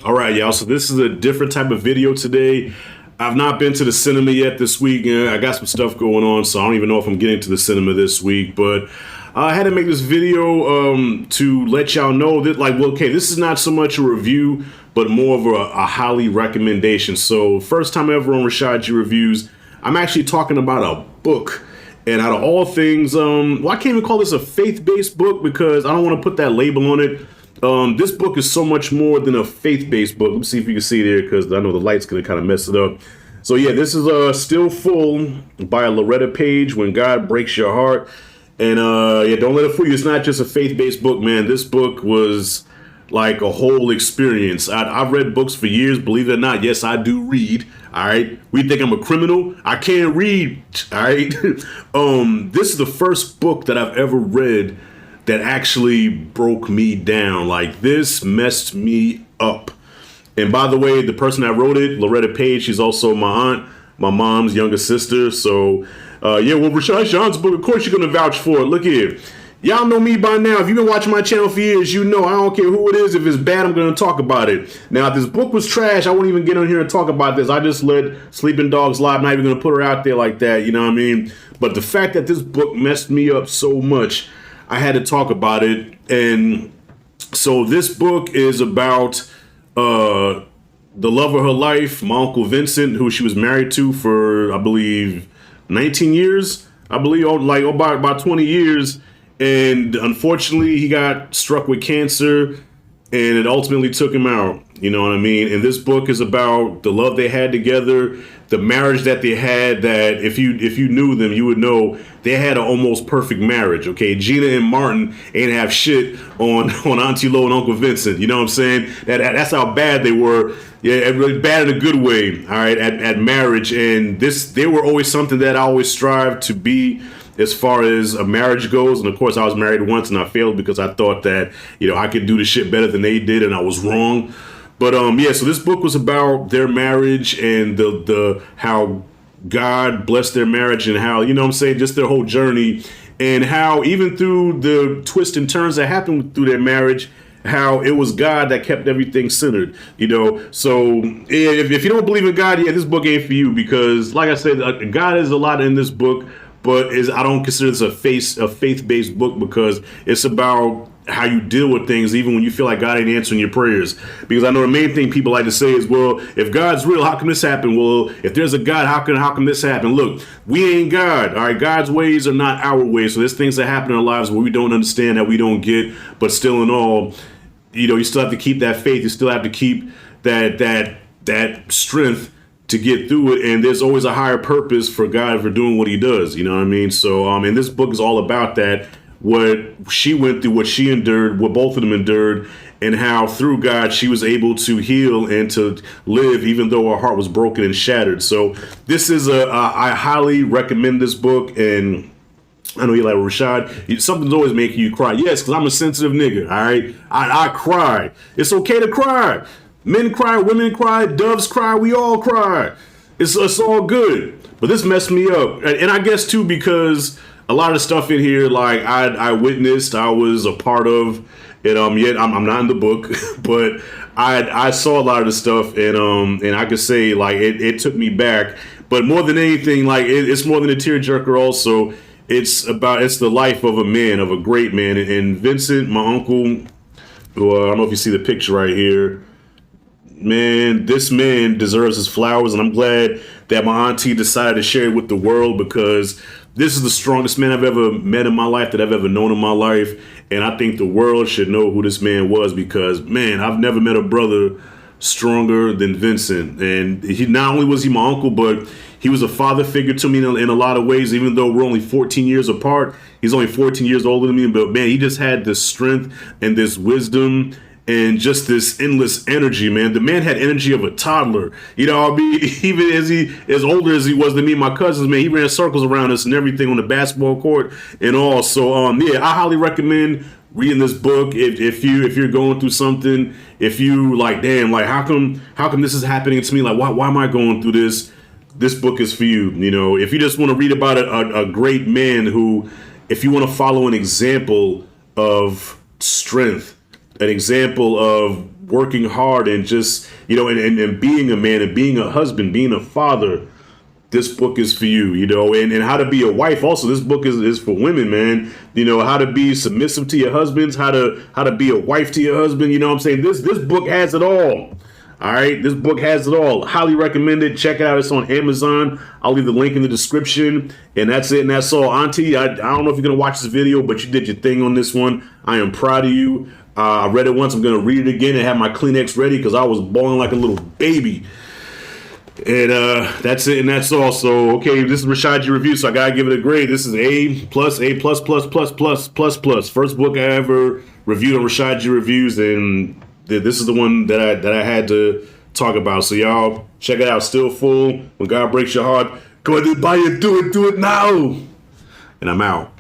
All right, y'all. So this is a different type of video today. I've not been to the cinema yet this week. I got some stuff going on, so I don't even know if I'm getting to the cinema this week. But I had to make this video to let y'all know that, like, well, okay, this is not so much a review, but more of a highly recommendation. So first time ever on Rashad G Reviews, I'm actually talking about a book. And out of all things, well, I can't even call this a faith-based book because I don't want to put that label on it. This book is so much more than a faith-based book. Let me see if you can see it here because I know the light's going to kind of mess it up. So yeah, this is Still Full by Loretta Page, When God Breaks Your Heart. And yeah, don't let it fool you. It's not just a faith-based book, man. This book was like a whole experience. I've read books for years, believe it or not. Yes, I do read. All right. We think I'm a criminal. I can't read. All right. This is the first book that I've ever read that actually broke me down. Like, this messed me up. And by the way, the person that wrote it, Loretta Page, she's also my aunt, my mom's younger sister. So, yeah, well, Rashad Sean's book, of course you're going to vouch for it. Look here. Y'all know me by now. If you've been watching my channel for years, you know I don't care who it is. If it's bad, I'm going to talk about it. Now, if this book was trash, I wouldn't even get on here and talk about this. I just let Sleeping Dogs lie. I'm not even going to put her out there like that. You know what I mean? But the fact that this book messed me up so much, I had to talk about it. And so this book is about the love of her life, my Uncle Vincent, who she was married to for, I believe, 19 years. I believe, like about 20 years. And unfortunately, he got struck with cancer, and it ultimately took him out. You know what I mean? And this book is about the love they had together, the marriage that they had, that if you knew them, you would know they had an almost perfect marriage. Okay, Gina and Martin ain't have shit on Auntie Lo and Uncle Vincent. You know what I'm saying? That's how bad they were. Yeah, really bad in a good way. All right, at marriage. And they were always something that I always strived to be as far as a marriage goes. And of course, I was married once and I failed because I thought that, you know, I could do the shit better than they did, and I was wrong. But yeah, so this book was about their marriage and the how God blessed their marriage, and how, you know what I'm saying, just their whole journey, and how even through the twists and turns that happened through their marriage, how it was God that kept everything centered, you know. So if you don't believe in God, yeah, this book ain't for you, because like I said, God is a lot in this book. But I don't consider this a faith-based book, because it's about how you deal with things even when you feel like God ain't answering your prayers. Because I know the main thing people like to say is, well, if God's real, how can this happen? Well, if there's a God, how can this happen? Look, we ain't God. All right, God's ways are not our ways. So there's things that happen in our lives where we don't understand, that we don't get. But still, in all, you know, you still have to keep that faith. You still have to keep that strength to get through it, and there's always a higher purpose for God for doing what he does, you know what I mean? So and this book is all about that, what she went through, what she endured, what both of them endured, and how through God she was able to heal and to live even though her heart was broken and shattered. So this is I highly recommend this book. And I know you're like, Rashad, something's always making you cry. Yes, because I'm a sensitive nigga, all right? I cry. It's okay to cry. Men cry, women cry, doves cry, we all cry. It's all good. But this messed me up. And I guess, too, because a lot of the stuff in here, like, I witnessed, I was a part of it. Yet I'm not in the book, but I saw a lot of the stuff, and I could say, like, it took me back. But more than anything, like, it's more than a tearjerker also. It's the life of a man, of a great man. And Vincent, my uncle, who, I don't know if you see the picture right here, man, this man deserves his flowers, and I'm glad that my auntie decided to share it with the world, because this is the strongest man I've ever met in my life, that I've ever known in my life, and I think the world should know who this man was, because, man, I've never met a brother stronger than Vincent. And he not only was he my uncle, but he was a father figure to me in a lot of ways, even though we're only 14 years apart. He's only 14 years older than me, but, man, he just had this strength and this wisdom and just this endless energy, man. The man had energy of a toddler. You know, I mean, even as older as he was than me and my cousins, man, he ran circles around us and everything on the basketball court and all. So, yeah, I highly recommend reading this book if you're going through something. If you like, damn, like how come this is happening to me? Like, why am I going through this? This book is for you. You know, if you just want to read about a great man who, if you want to follow an example of strength, an example of working hard and just, and being a man and being a husband, being a father, this book is for you, and how to be a wife. Also, this book is for women, man. How to be submissive to your husbands, how to be a wife to your husband. You know what I'm saying? This book has it all. All right. This book has it all. Highly recommend it. Check it out. It's on Amazon. I'll leave the link in the description. And that's it. And that's all. Auntie, I don't know if you're going to watch this video, but you did your thing on this one. I am proud of you. I read it once. I'm going to read it again and have my Kleenex ready because I was bawling like a little baby. And that's it, and that's all. So, okay, this is Rashad G Review, so I gotta give it a grade. This is A+, A++++++++. First book I ever reviewed on Rashad G Reviews, and this is the one that I had to talk about. So y'all check it out. Still Full. When God Breaks Your Heart, go ahead and buy it. Do it now. And I'm out.